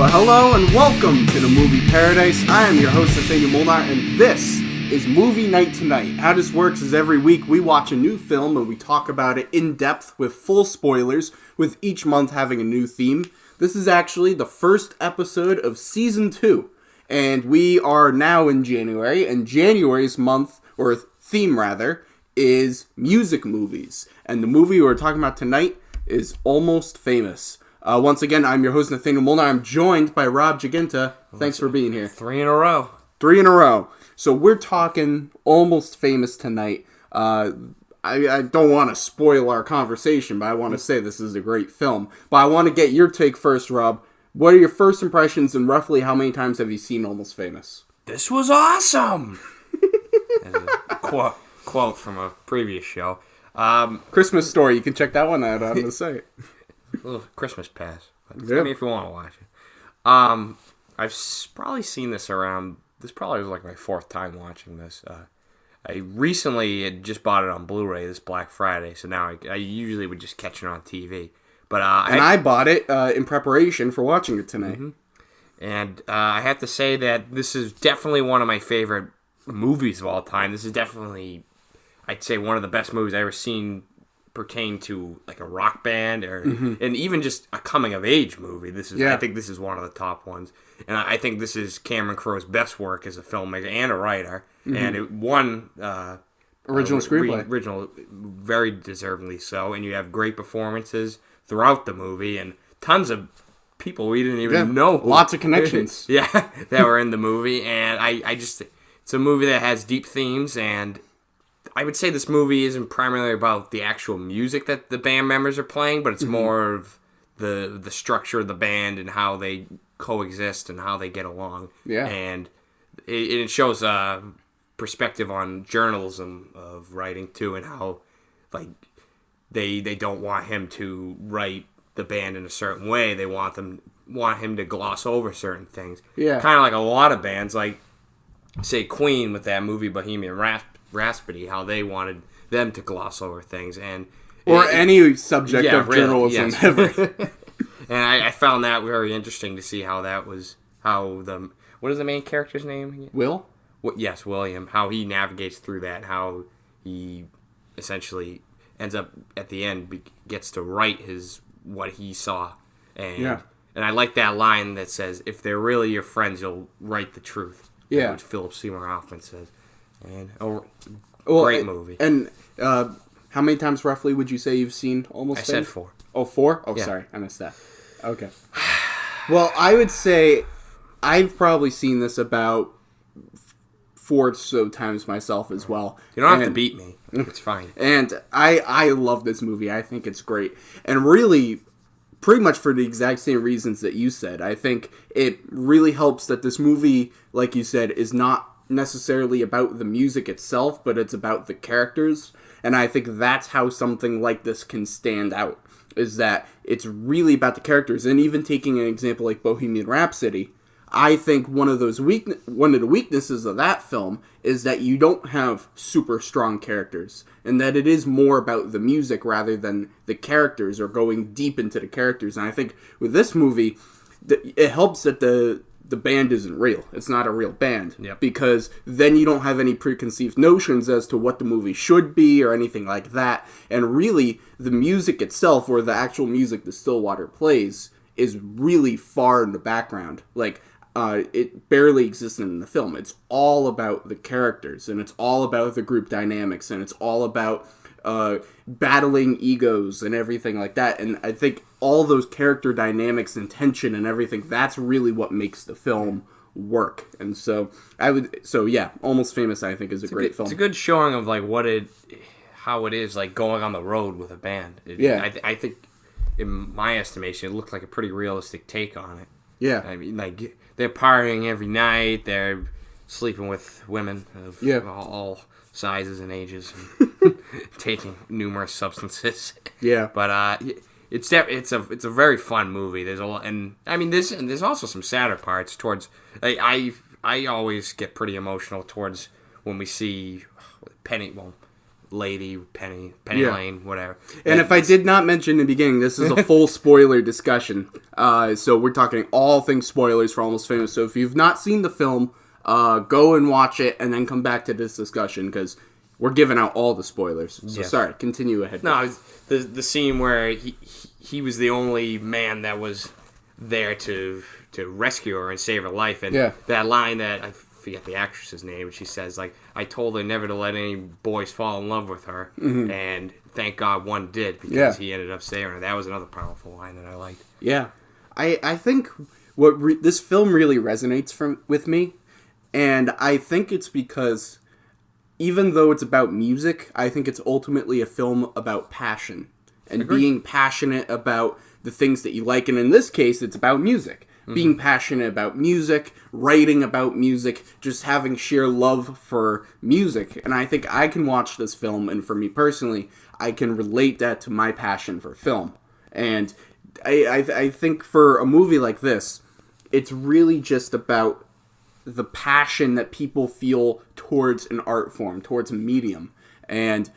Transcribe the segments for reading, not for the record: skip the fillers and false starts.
Well, hello and welcome to the Movie Paradise. I am your host, Nathanael Molnár, and this is Movie Night Tonight. How this works is every week we watch a new film and we talk about it in depth with full spoilers, with each month having a new theme. This is actually the first episode of Season 2, and we are now in January, and January's month, or theme rather, is music movies. And the movie we're talking about tonight is Almost Famous. Once again, I'm your host, Nathanael Molnár. I'm joined by Rob Giachinta. Thanks for being here. 3 in a row. 3 in a row. So we're talking Almost Famous tonight. I don't want to spoil our conversation, but I want to say this is a great film. But I want to get your take first, Rob. What are your first impressions, and roughly how many times have you seen Almost Famous? This was awesome! There's a quote from a previous show. Christmas Story. You can check that one out on the site. A little Christmas pass. Yeah. I mean, if you want to watch it. I've probably seen this around... This probably was like my fourth time watching this. I recently had just bought it on Blu-ray this Black Friday, so now I usually would just catch it on TV. But I bought it in preparation for watching it tonight. Mm-hmm. And I have to say that this is definitely one of my favorite movies of all time. This is definitely, I'd say, one of the best movies I've ever seen pertain to like a rock band or and even just a coming of age movie. I think this is one of the top ones, and I think this is Cameron Crowe's best work as a filmmaker and a writer, and it won original screenplay, very deservedly so. And you have great performances throughout the movie and tons of people we didn't even know, lots of connections, that were in the movie, and I just it's a movie that has deep themes. And I would say this movie isn't primarily about the actual music that the band members are playing, but it's more of the structure of the band and how they coexist and how they get along. Yeah. And it shows perspective on journalism of writing too, and how like they don't want him to write the band in a certain way. They want him to gloss over certain things. Yeah. Kind of like a lot of bands, like say Queen with that movie Bohemian Rhapsody, how they wanted them to gloss over things, and any subject of journalism ever. And I found that very interesting to see how that was what is the main character's name again? Will? Yes, William. How he navigates through that, and how he essentially ends up at the end gets to write what he saw, and I like that line that says, "If they're really your friends, you'll write the truth." Yeah, which Philip Seymour Hoffman says. And great movie. And how many times roughly would you say you've seen Almost Famous? I said 4. Oh, 4? Oh, yeah. Sorry, I missed that. Okay. Well, I would say I've probably seen this about 4 or so times myself as well. You don't have to beat me. It's fine. And I love this movie. I think it's great. And really, pretty much for the exact same reasons that you said. I think it really helps that this movie, like you said, is not necessarily about the music itself, but it's about the characters. And I think that's how something like this can stand out, is that it's really about the characters. And even taking an example like Bohemian Rhapsody, I think one of the weaknesses of that film is that you don't have super strong characters, and that it is more about the music rather than the characters, or going deep into the characters. And I think with this movie, it helps that the band isn't real. It's not a real band. Yep. Because then you don't have any preconceived notions as to what the movie should be or anything like that. And really, the music itself, or the actual music that Stillwater plays, is really far in the background. Like, it barely exists in the film. It's all about the characters, and it's all about the group dynamics, and it's all about battling egos and everything like that. And I think all those character dynamics and tension and everything, that's really what makes the film work. And so Almost Famous, I think, is a great film. It's a good showing of like how it is like going on the road with a band. I think in my estimation, it looked like a pretty realistic take on it. Yeah. I mean, like, they're partying every night, they're sleeping with women of all sizes and ages, and taking numerous substances. Yeah. But it's a very fun movie. There's a lot, and I mean, there's also some sadder parts towards. Like, I always get pretty emotional towards when we see Penny. Well, lady, Penny Lane, whatever. And if I did not mention in the beginning, this is a full spoiler discussion. So we're talking all things spoilers for Almost Famous. So if you've not seen the film, go and watch it and then come back to this discussion because we're giving out all the spoilers. So sorry, continue ahead. No, the scene where he was the only man that was there to rescue her and save her life. And that line that, I forget the actress's name, she says, like, I told her never to let any boys fall in love with her. Mm-hmm. And thank God one did because he ended up saving her. That was another powerful line that I liked. Yeah. I think this film really resonates with me. And I think it's because even though it's about music, I think it's ultimately a film about passion and being passionate about the things that you like. And in this case, it's about music. Mm-hmm. Being passionate about music, writing about music, just having sheer love for music. And I think I can watch this film, and for me personally, I can relate that to my passion for film. And I think for a movie like this, it's really just about the passion that people feel towards an art form, towards a medium, and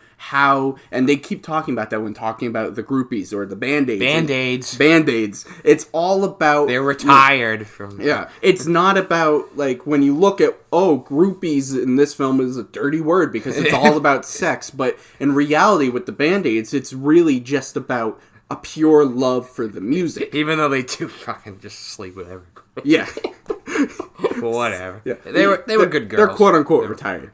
they keep talking about that when talking about the groupies or the Band-Aids. Band-Aids. It's all about... They're retired from... Yeah. It's not about, like, when you look at, groupies in this film is a dirty word because it's all about sex, but in reality with the Band-Aids, it's really just about a pure love for the music. Even though they do fucking just sleep with everybody. Yeah. Well, whatever. Yeah. They were good girls. They're quote unquote retired.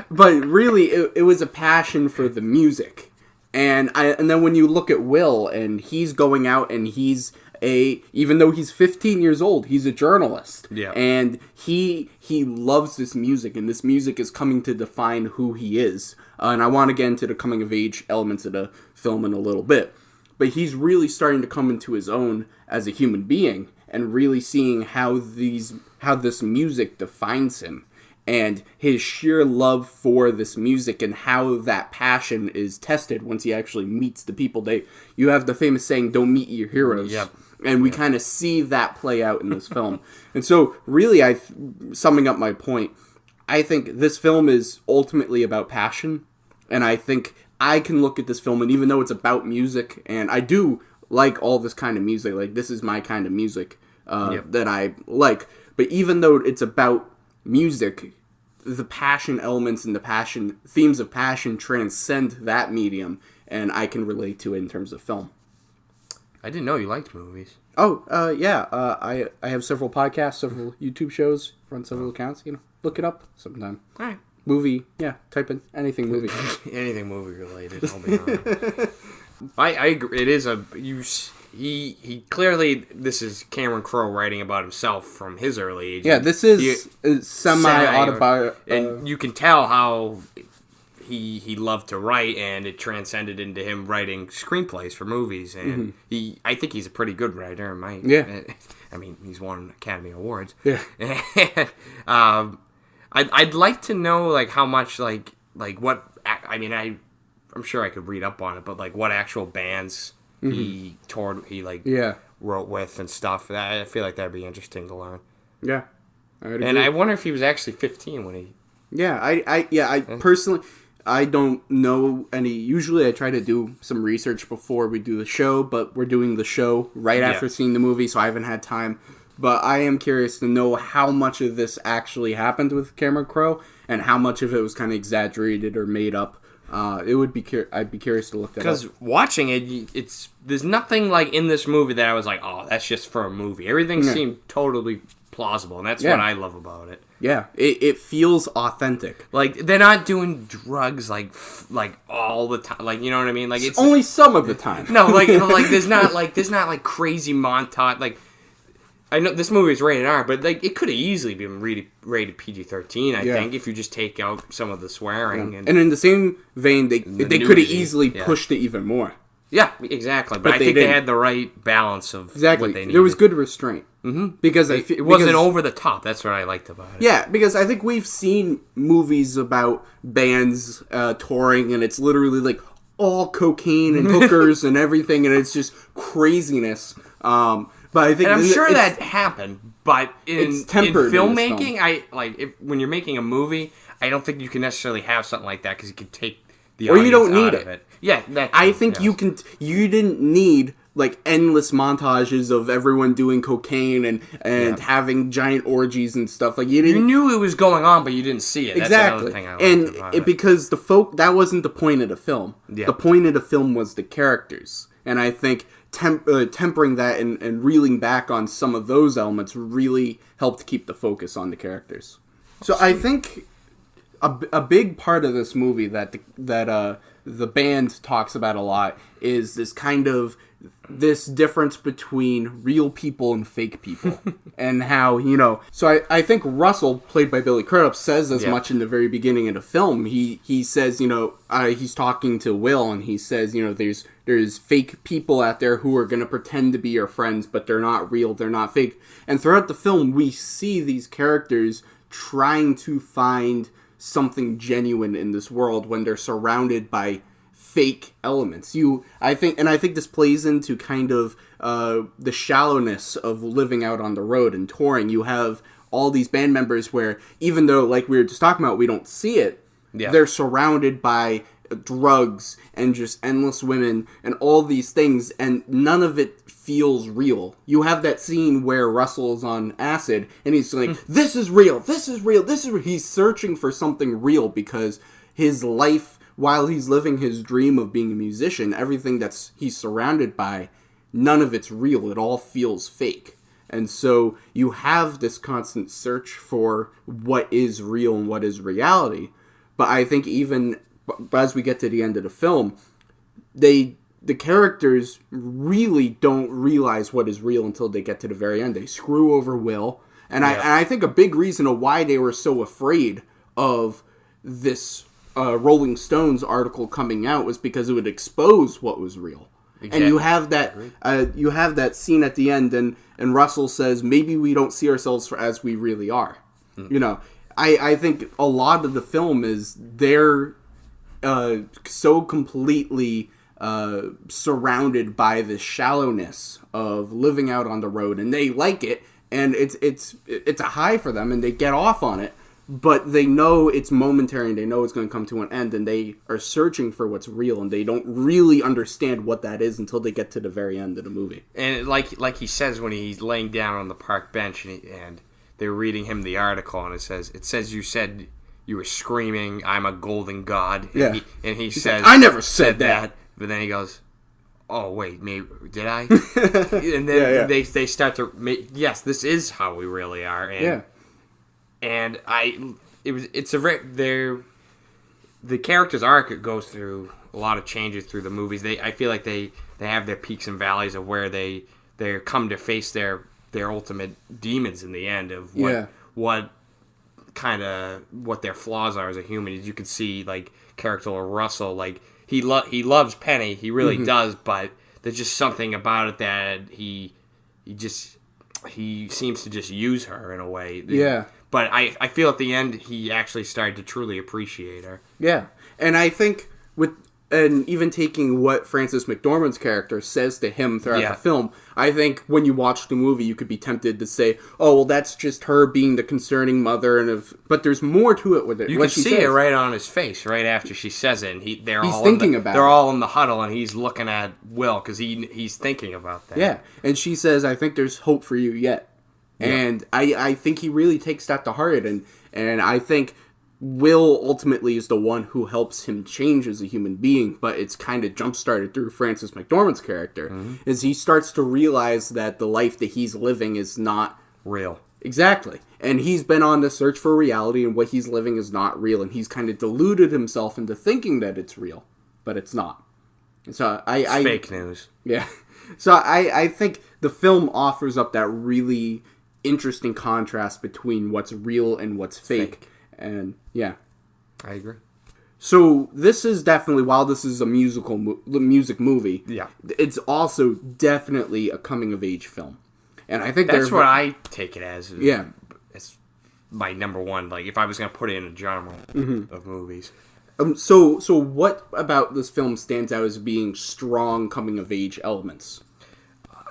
But really it was a passion for the music. And then when you look at Will and he's going out and even though he's 15 years old, he's a journalist. Yeah. And he loves this music, and this music is coming to define who he is. And I want to get into the coming of age elements of the film in a little bit. But he's really starting to come into his own as a human being and really seeing how this music defines him and his sheer love for this music and how that passion is tested once he actually meets the people. You have the famous saying, "Don't meet your heroes." Yep. And we kind of see that play out in this film. And so really, summing up my point, I think this film is ultimately about passion. And I think I can look at this film, and even though it's about music, and I do like all this kind of music, like this is my kind of music that I like. But even though it's about music, the passion elements and the themes of passion transcend that medium, and I can relate to it in terms of film. I didn't know you liked movies. I have several podcasts, several YouTube shows, run several accounts. Look it up sometime. All right. Movie, type in anything movie. Anything movie related, I'll be honest. I agree. It is he clearly, this is Cameron Crowe writing about himself from his early age. Yeah, this is semi-autobiographical. And you can tell how he loved to write, and it transcended into him writing screenplays for movies. And I think he's a pretty good writer. I mean, he's won Academy Awards. Yeah. I'd like to know, like, how much, like what, I mean, I'm sure I could read up on it, but, like, what actual bands he wrote with and stuff. I feel like that'd be interesting to learn. Yeah. I wonder if he was actually 15 when he... Yeah, I personally, I don't know any. Usually I try to do some research before we do the show, but we're doing the show right after seeing the movie, so I haven't had time. But I am curious to know how much of this actually happened with Cameron Crowe and how much of it was kind of exaggerated or made up. I'd be curious to look that up. Because watching it, there's nothing like in this movie that I was like, oh, that's just for a movie. Everything seemed totally plausible, and that's what I love about it. Yeah, it feels authentic. Like, they're not doing drugs like all the time. Like, you know what I mean? Like, it's only some of the time. No, like there's not like crazy montage. Like, I know this movie is rated R, but like it could have easily been rated PG-13. I think if you just take out some of the swearing and in the same vein, they could have easily pushed it even more. Yeah, exactly. But I think they had the right balance of what they needed. There was good restraint. Mm-hmm. Because it wasn't over the top. That's what I liked about it. Yeah, because I think we've seen movies about bands touring, and it's literally like all cocaine and hookers and everything, and it's just craziness. But I think, and I'm sure that happened, but in filmmaking, film. when you're making a movie, I don't think you can necessarily have something like that because you can take the or you don't audience need out of it. Yeah, I think you didn't need like endless montages of everyone doing cocaine and having giant orgies and stuff. Like you knew it was going on, but you didn't see it. Exactly. That's another thing I liked about it. Because that wasn't the point of the film. Yeah. The point of the film was the characters, and I think tempering that and reeling back on some of those elements really helped keep the focus on the characters. So I think a big part of this movie that the band talks about a lot is this kind of this difference between real people and fake people. And how, so I think Russell, played by Billy Crudup, says as much in the very beginning of the film. He says, he's talking to Will, and he says, there's fake people out there who are going to pretend to be your friends, but they're not real, they're not fake. And throughout the film, we see these characters trying to find something genuine in this world when they're surrounded by fake elements. I think this plays into kind of the shallowness of living out on the road and touring. You have all these band members where, even though, like we were just talking about, we don't see it, they're surrounded by drugs and just endless women and all these things, and none of it feels real. You have that scene where Russell is on acid and he's like, this is real, this is real, this is real. He's searching for something real because his life, while he's living his dream of being a musician, everything he's surrounded by, none of it's real. It all feels fake. And so you have this constant search for what is real and what is reality. But I think even as we get to the end of the film, the characters really don't realize what is real until they get to the very end. They screw over Will. And I think a big reason of why they were so afraid of this Rolling Stones article coming out was because it would expose what was real. Exactly. And you have that scene at the end, and Russell says, maybe we don't see ourselves as we really are. I think a lot of the film is they're so completely surrounded by the shallowness of living out on the road, and they like it, and it's a high for them, and they get off on it. But they know it's momentary, and they know it's going to come to an end, and they are searching for what's real, and they don't really understand what that is until they get to the very end of the movie. And like he says when he's laying down on the park bench, and they're reading him the article, and it says you said you were screaming, "I'm a golden god." And he says, "I never said that." But then he goes, "Oh wait, maybe did I?" And then they start to make, yes, this is how we really are. And And the character's arc goes through a lot of changes through the movies. I feel like they have their peaks and valleys of where they come to face their ultimate demons in the end of what their flaws are as a human. As you can see, like character Russell, like he loves Penny, he really does, but there's just something about it that he seems to just use her in a way. Yeah. But I feel at the end he actually started to truly appreciate her. Yeah. And I think and even taking what Frances McDormand's character says to him throughout the film, I think when you watch the movie you could be tempted to say, oh, well, that's just her being the concerning mother, but there's more to it with it. You can see it right on his face right after she says it, and he's thinking about it. They're all in the huddle, and he's looking at Will because he's thinking about that. Yeah, and she says, I think there's hope for you yet. Yeah. And I think he really takes that to heart, and I think Will ultimately is the one who helps him change as a human being, but it's kind of jump-started through Frances McDormand's character, as he starts to realize that the life that he's living is not real. Exactly. And he's been on the search for reality, and what he's living is not real, and he's kind of deluded himself into thinking that it's real, but it's not. So it's fake news. Yeah. So I think the film offers up that really interesting contrast between what's real and what's fake. And yeah, I agree. So this is definitely, while this is a music movie, it's also definitely a coming of age film. And I think that's what I take it as. Yeah, it's my number one. Like if I was going to put it in a genre of movies. So what about this film stands out as being strong coming of age elements?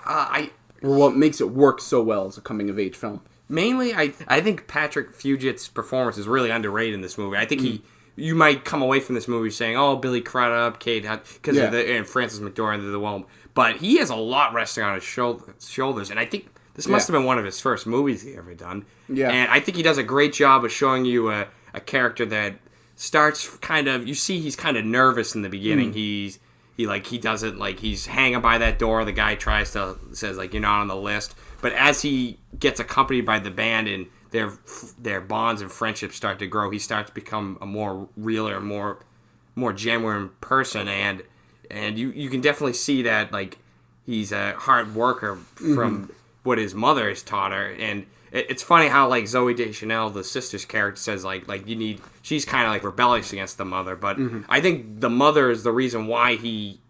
Or what makes it work so well as a coming of age film? Mainly, I think Patrick Fugit's performance is really underrated in this movie. I think you might come away from this movie saying, "Oh, Billy Crudup, Kate," because and Frances McDormand, they're the one. But he has a lot resting on his shoulders, and I think this must have been one of his first movies he ever done. Yeah, and I think he does a great job of showing you a character that starts kind of. You see, he's kind of nervous in the beginning. He doesn't like he's hanging by that door. The guy says like, "You're not on the list." But as he gets accompanied by the band and their bonds and friendships start to grow, he starts to become a more realer, more genuine person, and you can definitely see that like he's a hard worker from what his mother has taught her. And it's funny how like Zooey Deschanel, the sister's character, says like she's kind of like rebellious against the mother, but I think the mother is the reason why he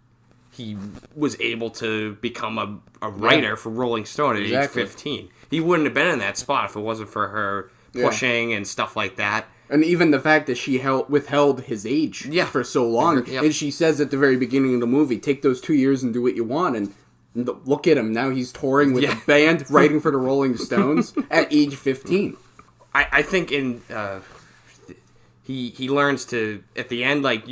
was able to become a writer for Rolling Stone at age 15. He wouldn't have been in that spot if it wasn't for her pushing and stuff like that. And even the fact that she withheld his age for so long. Yep. And she says at the very beginning of the movie, take those 2 years and do what you want. And look at him. Now he's touring with the band, writing for the Rolling Stones at age 15. I think he learns to, at the end, like...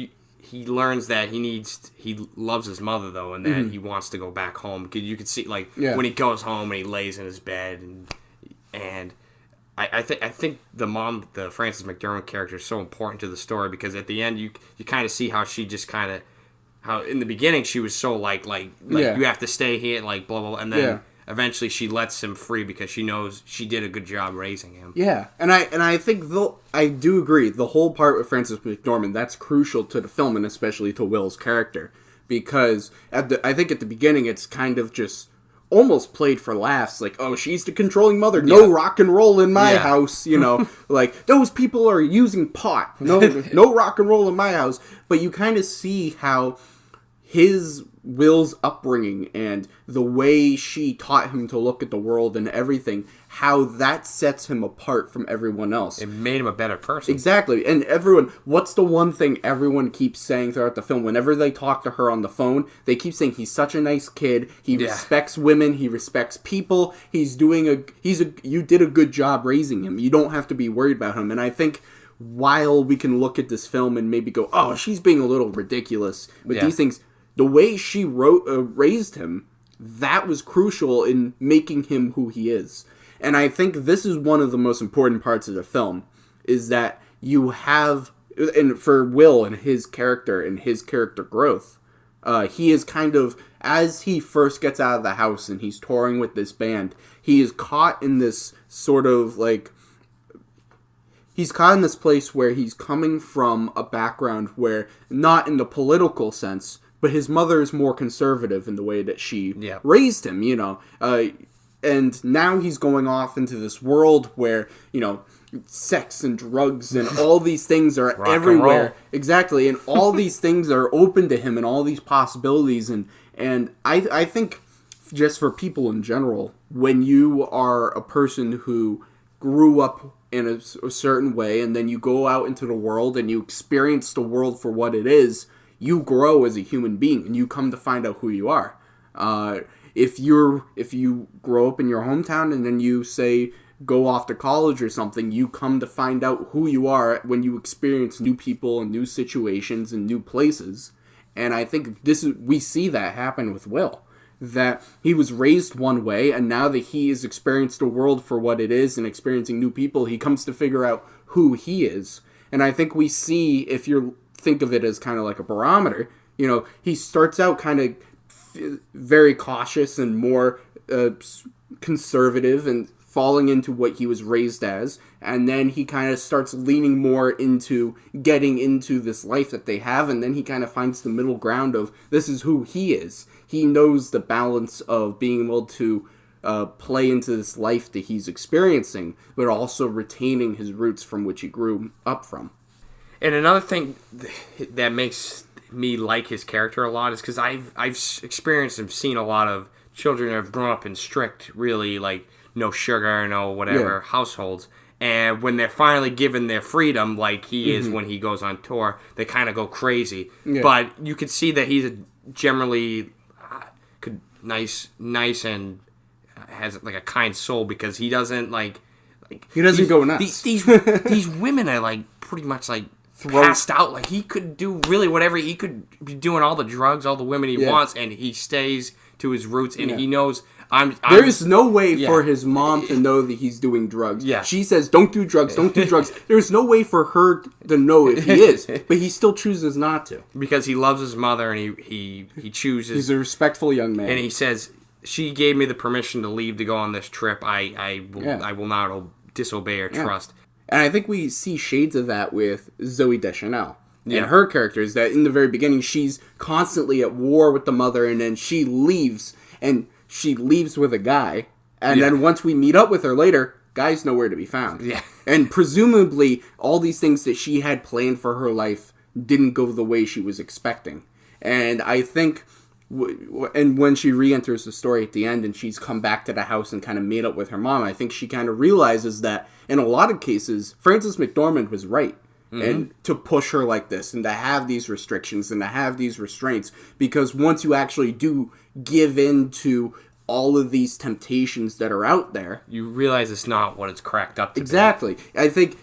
He learns that he loves his mother though, and that he wants to go back home. Because you can see like when he goes home and he lays in his bed, and I think the Frances McDormand character is so important to the story, because at the end you kind of see how she just kind of, how in the beginning she was so like you have to stay here, like blah blah blah, and then eventually she lets him free because she knows she did a good job raising him. Yeah, and I think I do agree. The whole part with Frances McDormand, that's crucial to the film, and especially to Will's character, because I think at the beginning it's kind of just almost played for laughs, like, oh, she's the controlling mother. No rock and roll in my house, like those people are using pot. No rock and roll in my house. But you kind of see how Will's upbringing and the way she taught him to look at the world and everything, how that sets him apart from everyone else. It made him a better person. Exactly. And what's the one thing everyone keeps saying throughout the film? Whenever they talk to her on the phone, they keep saying he's such a nice kid. He respects women. He respects people. You did a good job raising him. You don't have to be worried about him. And I think while we can look at this film and maybe go, oh, she's being a little ridiculous with these things, the way she raised him, that was crucial in making him who he is. And I think this is one of the most important parts of the film, is that you have, and for Will and his character growth, he is kind of, as he first gets out of the house and he's touring with this band, he is caught in this sort of like, he's caught in this place where he's coming from a background where, not in the political sense, but his mother is more conservative in the way that she raised him, and now he's going off into this world where, sex and drugs and all these things are rock everywhere. Exactly, and all these things are open to him and all these possibilities. And I think, just for people in general, when you are a person who grew up in a certain way and then you go out into the world and you experience the world for what it is, you grow as a human being, and you come to find out who you are. If you grow up in your hometown and then you say go off to college or something, you come to find out who you are when you experience new people and new situations and new places. And I think we see that happen with Will. That he was raised one way, and now that he has experienced the world for what it is and experiencing new people, he comes to figure out who he is. And I think we see, if you think of it as kind of like a barometer, he starts out kind of very cautious and more conservative and falling into what he was raised as, and then he kind of starts leaning more into getting into this life that they have, and then he kind of finds the middle ground of this is who he is. He knows the balance of being able to play into this life that he's experiencing, but also retaining his roots from which he grew up from. And another thing that makes me like his character a lot is because I've experienced and seen a lot of children that have grown up in strict, really, like, no sugar, no whatever, households. And when they're finally given their freedom, like he is when he goes on tour, they kind of go crazy. Yeah. But you could see that he's generally nice and has like a kind soul, because he doesn't like he doesn't go nuts. These women are like pretty much like passed out. Like, he could do really whatever. He could be doing all the drugs, all the women he wants, and he stays to his roots, and he knows... There is no way for his mom to know that he's doing drugs. Yeah. She says, don't do drugs, don't do drugs. There's no way for her to know if he is, but he still chooses not to. Because he loves his mother, and he chooses... He's a respectful young man. And he says, she gave me the permission to leave to go on this trip. I will not disobey her trust. And I think we see shades of that with Zooey Deschanel. And her character is that in the very beginning, she's constantly at war with the mother, and then she leaves, and she leaves with a guy. And then once we meet up with her later, guy's nowhere to be found. Yeah. And presumably, all these things that she had planned for her life didn't go the way she was expecting. And I think... and when she re-enters the story at the end and she's come back to the house and kind of made up with her mom, I think she kind of realizes that in a lot of cases, Frances McDormand was right. And to push her like this and to have these restrictions and to have these restraints, because once you actually do give in to all of these temptations that are out there, you realize it's not what it's cracked up to be. I think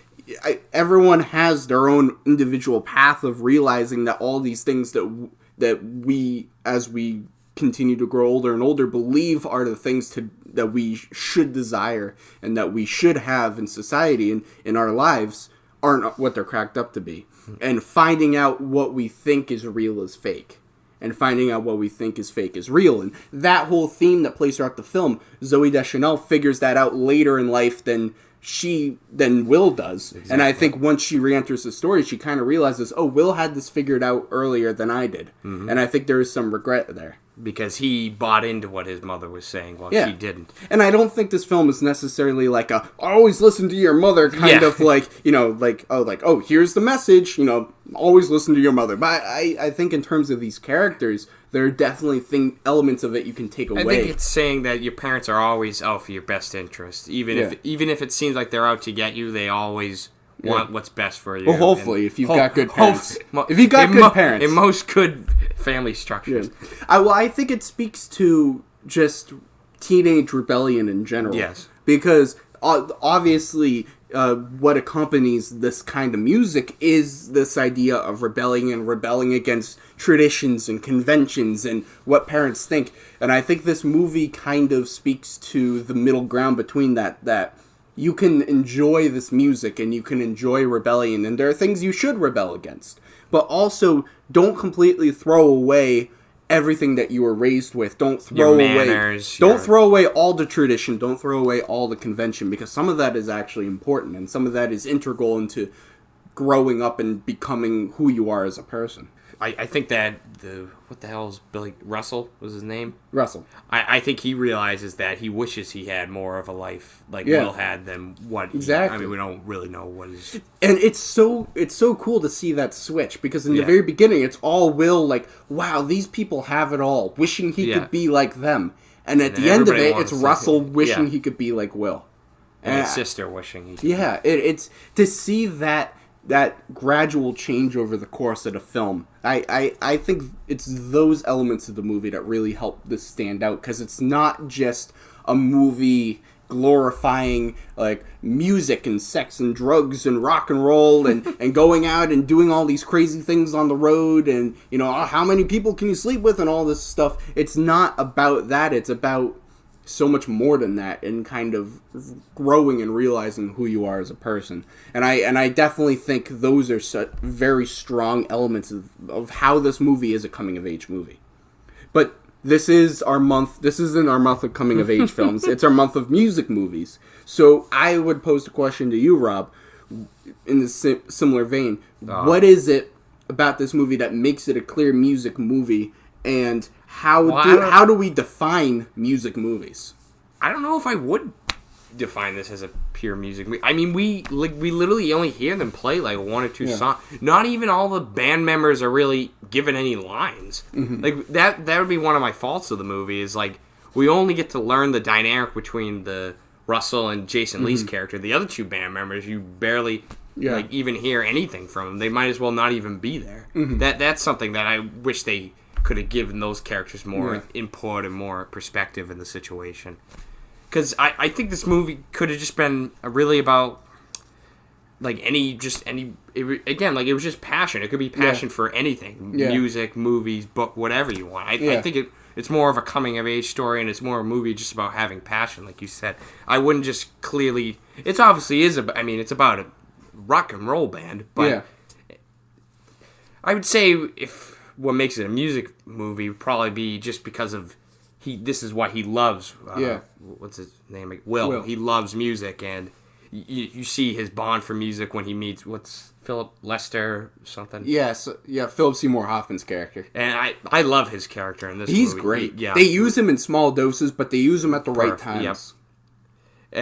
everyone has their own individual path of realizing that all these things that we, as we continue to grow older and older, believe are the things that we should desire and that we should have in society and in our lives aren't what they're cracked up to be. And finding out what we think is real is fake. And finding out what we think is fake is real. And that whole theme that plays throughout the film, Zooey Deschanel figures that out later in life than Will does. Exactly. And I think once she re-enters the story, she kind of realizes, oh, Will had this figured out earlier than I did. And I think there is some regret there. Because he bought into what his mother was saying while she didn't. And I don't think this film is necessarily like a, always listen to your mother kind of like, oh, here's the message, always listen to your mother. But I think in terms of these characters, there are definitely elements of it you can take away. I think it's saying that your parents are always out for your best interest. Even if it seems like they're out to get you, they always want what's best for you. Well, hopefully, if you've got good parents. If you've got good parents. In most good family structures. Yeah. I think it speaks to just teenage rebellion in general. Yes. Because obviously what accompanies this kind of music is this idea of rebelling against traditions and conventions and what parents think. And I think this movie kind of speaks to the middle ground between that you can enjoy this music and you can enjoy rebellion, and there are things you should rebel against. But also, don't completely throw away everything that you were raised with. Don't throw away all the tradition. Don't throw away all the convention, because some of that is actually important, and some of that is integral into growing up and becoming who you are as a person. I think that what the hell is Billy Russell was his name? Russell. I think he realizes that he wishes he had more of a life like Will had than what exactly. We don't really know what is. And it's so cool to see that switch, because in the very beginning it's all Will, like, wow, these people have it all, wishing he could be like them. And at the end of it, it's Russell wishing he could be like Will. And his sister wishing he could. Yeah, it's to see that gradual change over the course of the film. I think it's those elements of the movie that really help this stand out, because it's not just a movie glorifying like music and sex and drugs and rock and roll and going out and doing all these crazy things on the road and how many people can you sleep with and all this stuff. It's not about that. It's about so much more than that, and kind of growing and realizing who you are as a person. And I definitely think those are such very strong elements of how this movie is a coming-of-age movie. But this is our month. This isn't our month of coming-of-age films. It's our month of music movies. So I would pose a question to you, Rob, in the similar vein. What is it about this movie that makes it a clear music movie, and how do we define music movies? I don't know if I would define this as a pure music movie. I mean, we literally only hear them play like one or two songs. Not even all the band members are really given any lines. Mm-hmm. Like that would be one of my faults of the movie, is like we only get to learn the dynamic between the Russell and Jason Lee's character. The other two band members, you barely like even hear anything from them. They might as well not even be there. Mm-hmm. That's something that I wish they could have given those characters more input and more perspective in the situation. Because I think this movie could have just been really about like again, like it was just passion. It could be passion for anything, music, movies, book, whatever you want. I think it's more of a coming of age story, and it's more a movie just about having passion, like you said. I wouldn't just clearly. It's obviously is. It's about a rock and roll band, but I would say if what makes it a music movie would probably be just because of this is what he loves. What's his name? Will. He loves music, and you see his bond for music when he meets Philip Lester or something. Yes, Philip Seymour Hoffman's character. And I love his character in this movie. He's great. Yeah. They use him in small doses, but they use him at the right times. Yep.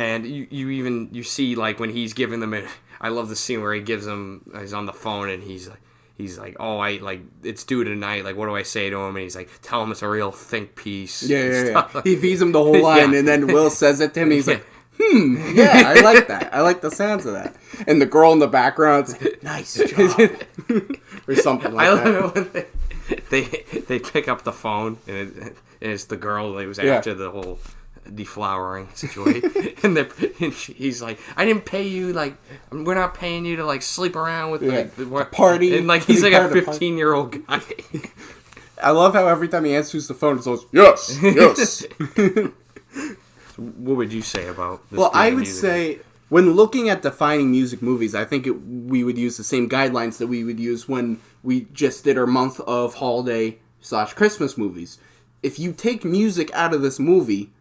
And you see, like, when he's giving them I love the scene where he's on the phone and he's like, oh, it's due tonight. Like, what do I say to him? And he's like, tell him it's a real think piece. Yeah. He feeds him the whole line, and then Will says it to him. And he's like, I like that. I like the sounds of that. And the girl in the background's like, nice job. Or something like that. I love it when they pick up the phone, and it's the girl that was after the whole deflowering situation. and he's like, I didn't pay you, like, we're not paying you to, like, sleep around with the party. And, like, he's like a 15-year-old guy. I love how every time he answers the phone, it's always, yes. What would you say about this? Well, I would say, when looking at defining music movies, I think we would use the same guidelines that we would use when we just did our month of holiday/Christmas movies. If you take music out of this movie,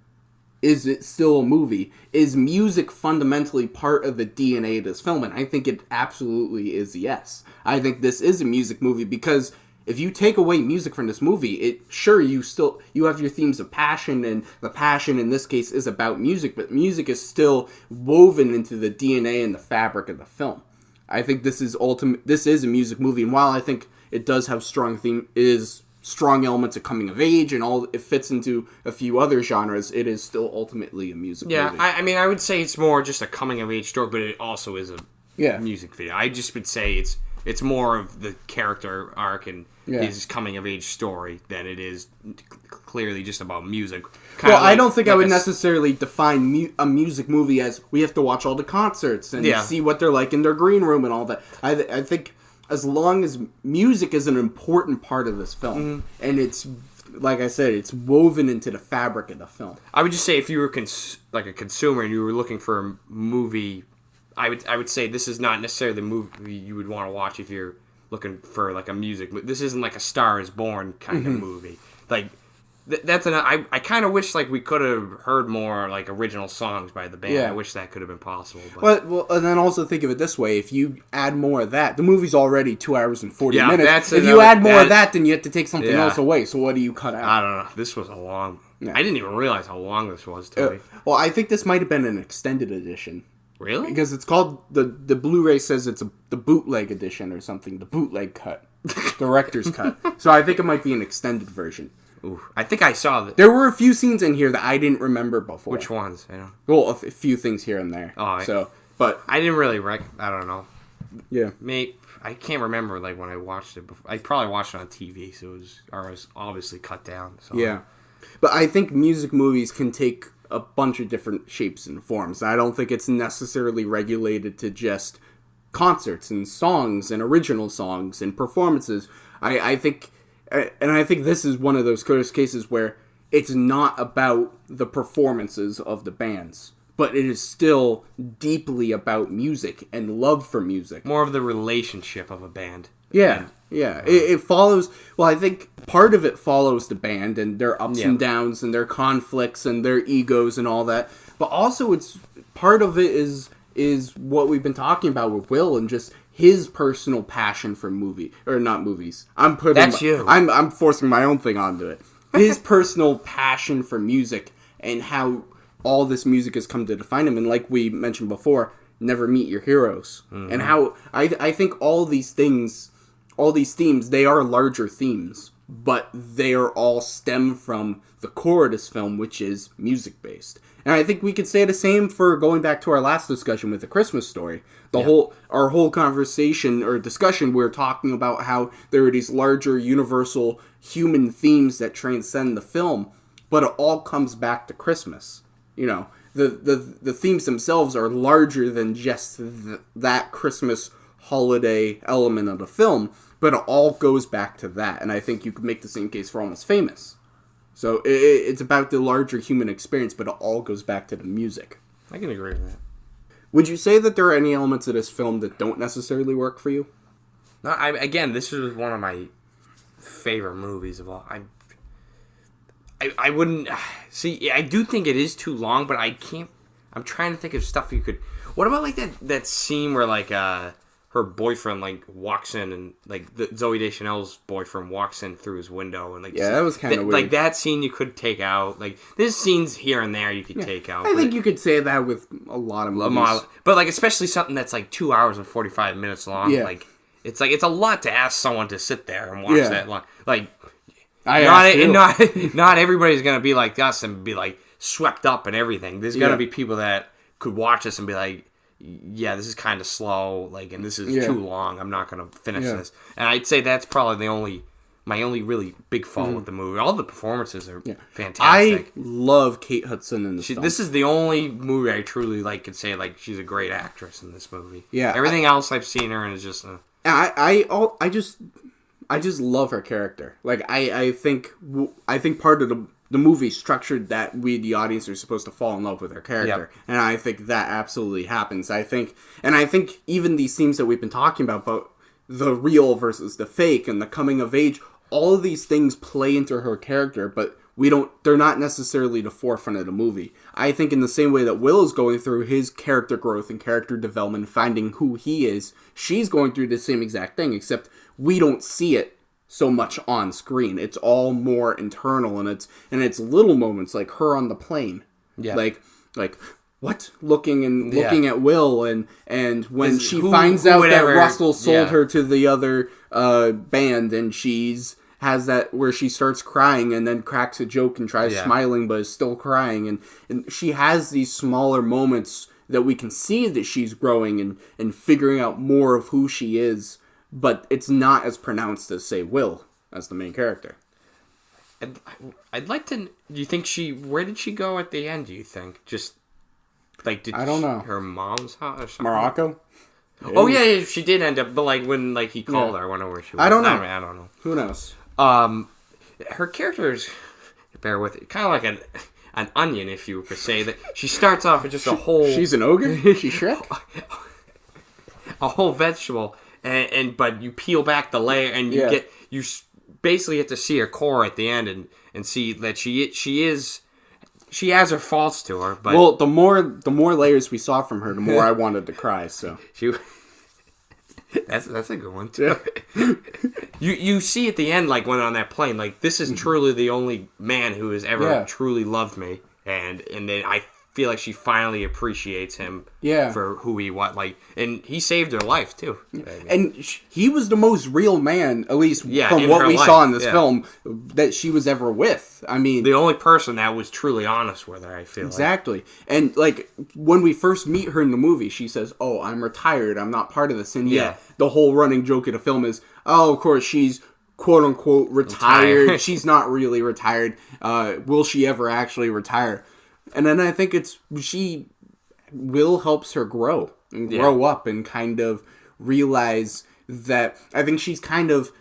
is it still a movie? Is music fundamentally part of the DNA of this film? And I think it absolutely is, yes. I think this is a music movie because if you take away music from this movie, you have your themes of passion, and the passion in this case is about music, but music is still woven into the DNA and the fabric of the film. I think this is a music movie, and while I think it does have strong elements of coming of age and it fits into a few other genres, it is still ultimately a music movie. Yeah, I would say it's more just a coming of age story, but it also is a music video. I just would say it's more of the character arc and his coming of age story than it is clearly just about music. I don't think I would necessarily define a music movie as we have to watch all the concerts and see what they're like in their green room and all that. I think as long as music is an important part of this film, and it's, like I said, it's woven into the fabric of the film. I would just say if you were like a consumer and you were looking for a movie, I would say this is not necessarily the movie you would want to watch if you're looking for like a music. This isn't like a Star is Born kind of movie. Like I kind of wish like we could have heard more like original songs by the band. Yeah. I wish that could have been possible. But. Well, and then also think of it this way: if you add more of that, the movie's already 2 hours and 40 minutes. If you add more of that, then you have to take something else away. So what do you cut out? I don't know. This was a long. Yeah. I didn't even realize how long this was. Well, I think this might have been an extended edition. Really? Because it's called the Blu-ray says it's the bootleg edition or something. The bootleg cut, director's cut. So I think it might be an extended version. Ooh, I think I saw that. There were a few scenes in here that I didn't remember before. Which ones? Well, a few things here and there. But I didn't really I don't know. Yeah. I can't remember like when I watched it before. I probably watched it on TV, so it was obviously cut down. So. Yeah. But I think music movies can take a bunch of different shapes and forms. I don't think it's necessarily regulated to just concerts and songs and original songs and performances. I think this is one of those cases where it's not about the performances of the bands, but it is still deeply about music and love for music. More of the relationship of a band. Yeah. It follows. Well, I think part of it follows the band and their ups and downs and their conflicts and their egos and all that. But also, it's part of it is what we've been talking about with Will and just his personal passion for movies. I'm forcing my own thing onto it. His personal passion for music and how all this music has come to define him. And like we mentioned before, never meet your heroes. Mm-hmm. And how I think all these themes, they are larger themes, but they are all stem from the core of this film, which is music-based. And I think we could say the same for going back to our last discussion with The Christmas Story. Our whole conversation or discussion, we're talking about how there are these larger, universal human themes that transcend the film, but it all comes back to Christmas. You know, the themes themselves are larger than just that Christmas holiday element of the film, but it all goes back to that. And I think you could make the same case for Almost Famous. So it's about the larger human experience, but it all goes back to the music. I can agree with that. Would you say that there are any elements of this film that don't necessarily work for you? No, again, this is one of my favorite movies of all. I wouldn't see. I do think it is too long, but I can't. I'm trying to think of stuff you could. What about like that scene where like her boyfriend like walks in and like Zooey Deschanel's boyfriend walks in through his window and like that was kind of weird. Like that scene you could take out. Like there's scenes here and there you could take out. I think you could say that with a lot of movies. But like especially something that's like 2 hours and 45 minutes long. Yeah. Like it's a lot to ask someone to sit there and watch that long. Like not everybody's gonna be like us and be like swept up and everything. There's gonna be people that could watch this and be like, yeah, this is kind of slow, like, and this is too long. I'm not gonna finish this. And I'd say that's probably my only really big fault with the movie. All the performances are fantastic. I love Kate Hudson in this film. This is the only movie I truly like could say like she's a great actress in this movie. Yeah, everything else I've seen her in is just. I just love her character. Like I think part of the movie structured that we, the audience, are supposed to fall in love with her character, and I think that absolutely happens. I think even these themes that we've been talking about the real versus the fake and the coming of age, all of these things play into her character, but they're not necessarily the forefront of the movie. I think in the same way that Will is going through his character growth and character development, finding who he is, she's going through the same exact thing, except we don't see it so much on screen. It's all more internal, and it's little moments like her on the plane. Yeah. Like what? Looking at Will and when she finds out that Russell sold her to the other band, and has that where she starts crying and then cracks a joke and tries smiling but is still crying, and she has these smaller moments that we can see that she's growing and figuring out more of who she is, but it's not as pronounced as, say, Will as the main character. I'd like to. Do you think where did she go at the end, do you think? Just like I don't know. Her mom's house or something? Morocco? Oh yeah, she did end up, but like when like he called her, I wonder where she was. I don't know. I don't know. Who knows? Her character is, bear with it, kind of like an onion, if you could say that. She starts off with just a whole. She's an ogre. She's Shrek. A whole vegetable, but you peel back the layer and you basically get to see her core at the end and see that she has her faults to her. But well, the more layers we saw from her, the more I wanted to cry. So that's a good one too. Yeah. You see at the end, like when on that plane, like this is truly the only man who has ever truly loved me, and then I feel like she finally appreciates him for who he was, like, and he saved her life too. And he was the most real man, at least from what we saw in this film, that she was ever with. I mean, the only person that was truly honest with her, I feel exactly. And like when we first meet her in the movie, she says, "Oh, I'm retired. I'm not part of this." And the whole running joke of the film is, "Oh, of course she's quote unquote retired. She's not really retired. Will she ever actually retire?" And then I think Will helps her grow and grow up and kind of realize that I think she's kind of,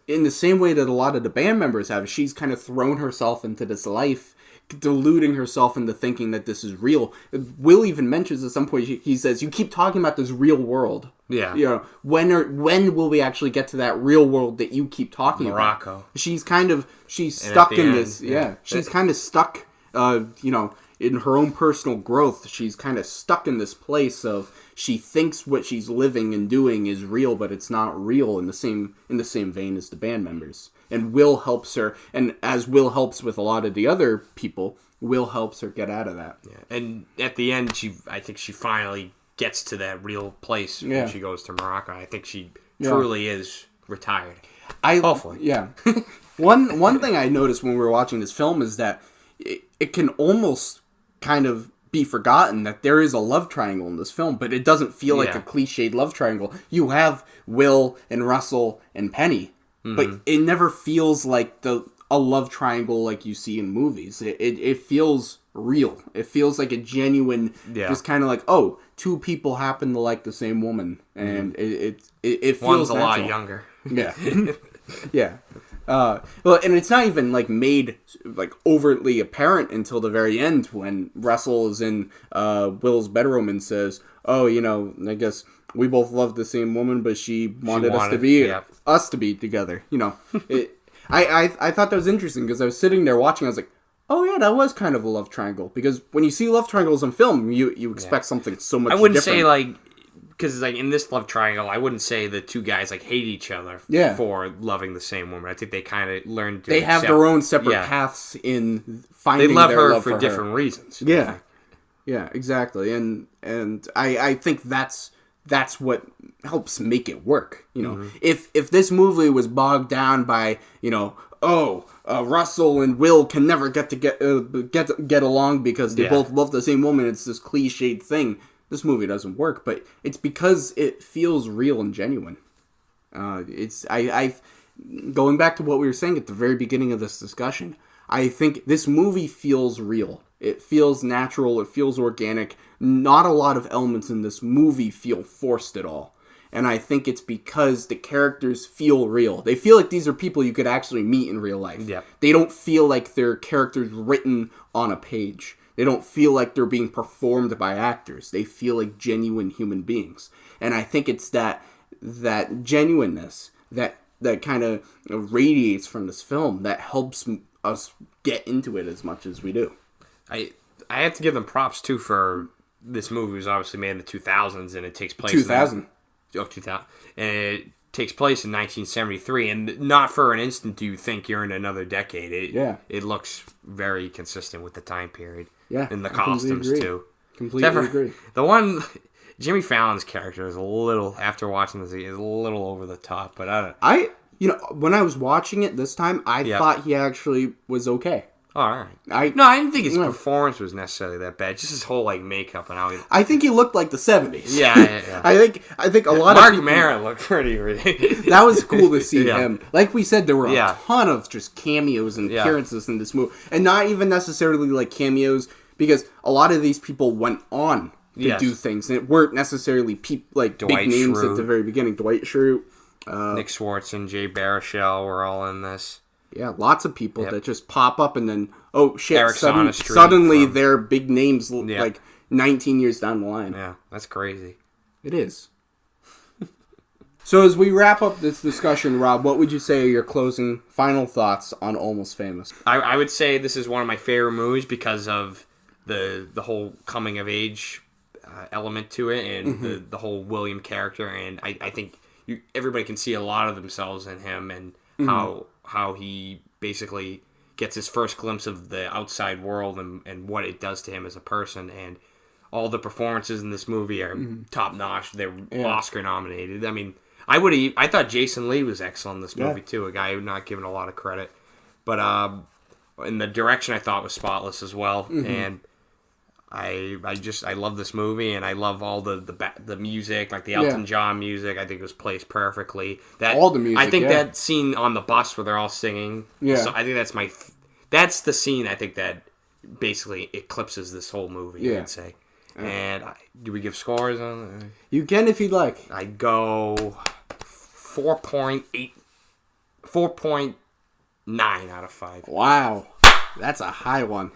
in the same way that a lot of the band members have, she's kind of thrown herself into this life, deluding herself into thinking that this is real. Will even mentions at some point, he says, "You keep talking about this real world. Yeah. You know, when will we actually get to that real world that you keep talking about?" Morocco. She's stuck in this. Yeah. She's kind of stuck, in her own personal growth. She's kind of stuck in this place of she thinks what she's living and doing is real, but it's not real in the same vein as the band members. And Will helps her, and as Will helps with a lot of the other people, Will helps her get out of that. Yeah. And at the end, I think she finally gets to that real place when she goes to Morocco. I think she truly is retired. Hopefully. Yeah. One thing I noticed when we were watching this film is that it can almost kind of be forgotten that there is a love triangle in this film, but it doesn't feel like a cliched love triangle. You have Will and Russell and Penny, but it never feels like the a love triangle like you see in movies. It feels real. It feels like a genuine, just kind of like, oh, two people happen to like the same woman, and it feels One's natural. a lot younger. Yeah. Yeah. Well, and it's not even like made like overtly apparent until the very end when Russell is in Will's bedroom and says, "Oh, I guess we both love the same woman, but she wanted us to be together." I thought that was interesting because I was sitting there watching. I was like, "Oh yeah, that was kind of a love triangle." Because when you see love triangles in film, you expect something so much. I wouldn't different. say like. Because like in this love triangle, I wouldn't say the two guys like hate each other for loving the same woman. I think they kind of learned to have their own separate paths in finding. They love their her love for different reasons. Yeah, yeah, exactly. And I think that's what helps make it work. If this movie was bogged down by Russell and Will can never get along because they both love the same woman. It's this cliched thing. This movie doesn't work, but it's because it feels real and genuine. Going back to what we were saying at the very beginning of this discussion, I think this movie feels real. It feels natural. It feels organic. Not a lot of elements in this movie feel forced at all. And I think it's because the characters feel real. They feel like these are people you could actually meet in real life. Yeah. They don't feel like they're characters written on a page. They don't feel like they're being performed by actors. They feel like genuine human beings. And I think it's that genuineness that kind of radiates from this film that helps us get into it as much as we do. I have to give them props, too, for this movie was obviously made in the 2000s, and it takes place 2000. 2000. And it takes place in 1973, and not for an instant do you think you're in another decade. It looks very consistent with the time period. Yeah, and the costumes too. Completely agree. The one Jimmy Fallon's character is a little, after watching this, is a little over the top. But when I was watching it this time, I thought he actually was okay. All right. I didn't think his performance was necessarily that bad. Just his whole makeup and how he. I think he looked like the 70s. Yeah. I think a lot Mark of people. Maron looked pretty ridiculous. That was cool to see him. Like we said, there were a ton of just cameos and appearances in this movie, and not even necessarily like cameos because a lot of these people went on to do things, and it weren't necessarily big names at the very beginning. Dwight Schrute, Nick Swartz, and Jay Baruchel were all in this. Yeah, lots of people that just pop up and then, oh shit, Sonestreet suddenly they're big names like 19 years down the line. Yeah, that's crazy. It is. So as we wrap up this discussion, Rob, what would you say are your closing final thoughts on Almost Famous? I would say this is one of my favorite movies because of the whole coming of age element to it and the whole William character. And I think everybody can see a lot of themselves in him and how he basically gets his first glimpse of the outside world and what it does to him as a person. And all the performances in this movie are top notch. They're Oscar nominated. I mean, I thought Jason Lee was excellent in this movie too. A guy who's not given a lot of credit, but in the direction I thought was spotless as well. And I love this movie, and I love all the music, like the Elton John music. I think it was placed perfectly. All the music. I think that scene on the bus where they're all singing. Yeah. So I think that's the scene I think that basically eclipses this whole movie. I'd say. And do we give scores on it? You can if you'd like. I'd go 4.9 out of 5. Wow. That's a high one.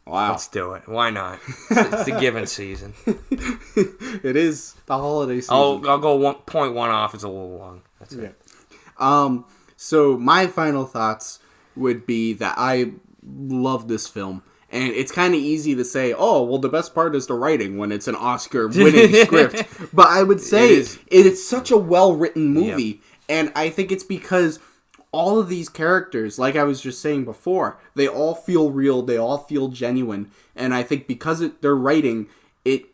Wow. Let's do it. Why not? It's the given season. It is the holiday season. I'll go 1.1 off. It's a little long. That's it. So my final thoughts would be that I love this film. And it's kind of easy to say, oh, well, the best part is the writing when it's an Oscar-winning script. But I would say it's such a well-written movie. Yep. And I think it's because all of these characters, like I was just saying before, they all feel real. They all feel genuine. And I think because they're writing, they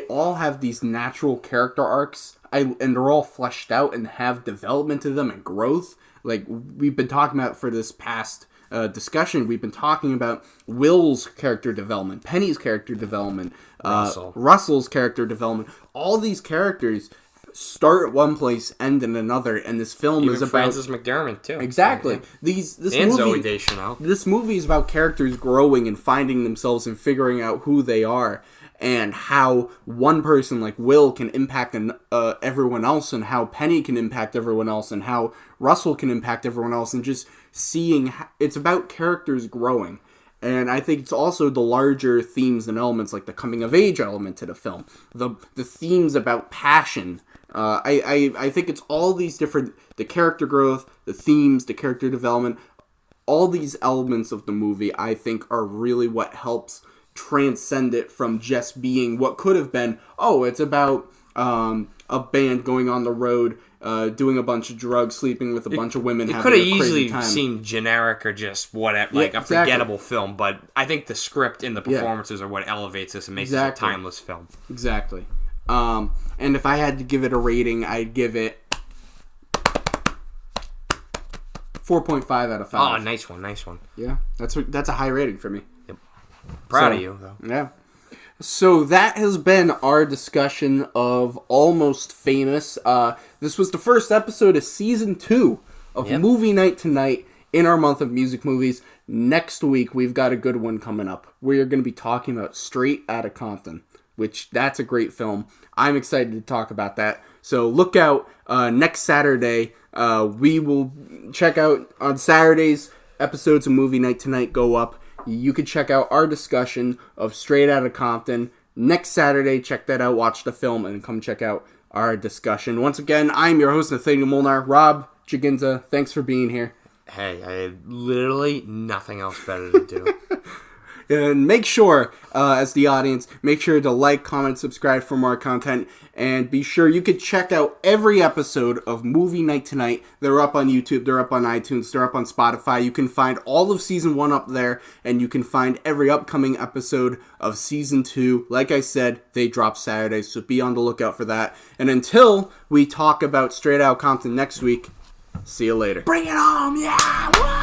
all have these natural character arcs. And they're all fleshed out and have development to them and growth. Like we've been talking about for this past discussion, we've been talking about Will's character development, Penny's character development, Russell's character development. All these characters start at one place, end in another, and this film Even is about Frances McDormand too. exactly and Zooey Deschanel. This movie is about characters growing and finding themselves and figuring out who they are, and how one person like Will can impact everyone else, and how Penny can impact everyone else, and how Russell can impact everyone else, and just seeing it's about characters growing. And I think it's also the larger themes and elements, like the coming of age element to the film, the themes about passion. I think it's all these different, the character growth, the themes, the character development, all these elements of the movie I think are really what helps transcend it from just being what could have been, it's about a band going on the road, doing a bunch of drugs, sleeping with a bunch of women. It could have easily seemed generic or just whatever, a forgettable film, but I think the script and the performances are what elevates this and makes it a timeless film. Exactly. And if I had to give it a rating, I'd give it 4.5 out of 5. Oh, nice one. Yeah, that's a high rating for me. Proud of you, though. Yeah. So that has been our discussion of Almost Famous. This was the first episode of Season 2 of Movie Night Tonight in our month of music movies. Next week, we've got a good one coming up. We are going to be talking about Straight Outta Compton, which that's a great film. I'm excited to talk about that. So look out next Saturday. We will check out on Saturdays, episodes of Movie Night Tonight go up. You can check out our discussion of Straight Outta Compton next Saturday. Check that out, watch the film, and come check out our discussion. Once again, I'm your host, Nathanael Molnár. Rob Giachinta, thanks for being here. Hey, I had literally nothing else better to do. And make sure, as the audience, make sure to like, comment, subscribe for more content. And be sure you can check out every episode of Movie Night Tonight. They're up on YouTube, they're up on iTunes, they're up on Spotify. You can find all of Season 1 up there. And you can find every upcoming episode of Season 2. Like I said, they drop Saturdays, so be on the lookout for that. And until we talk about Straight Outta Compton next week, see you later. Bring it home, yeah! Woo!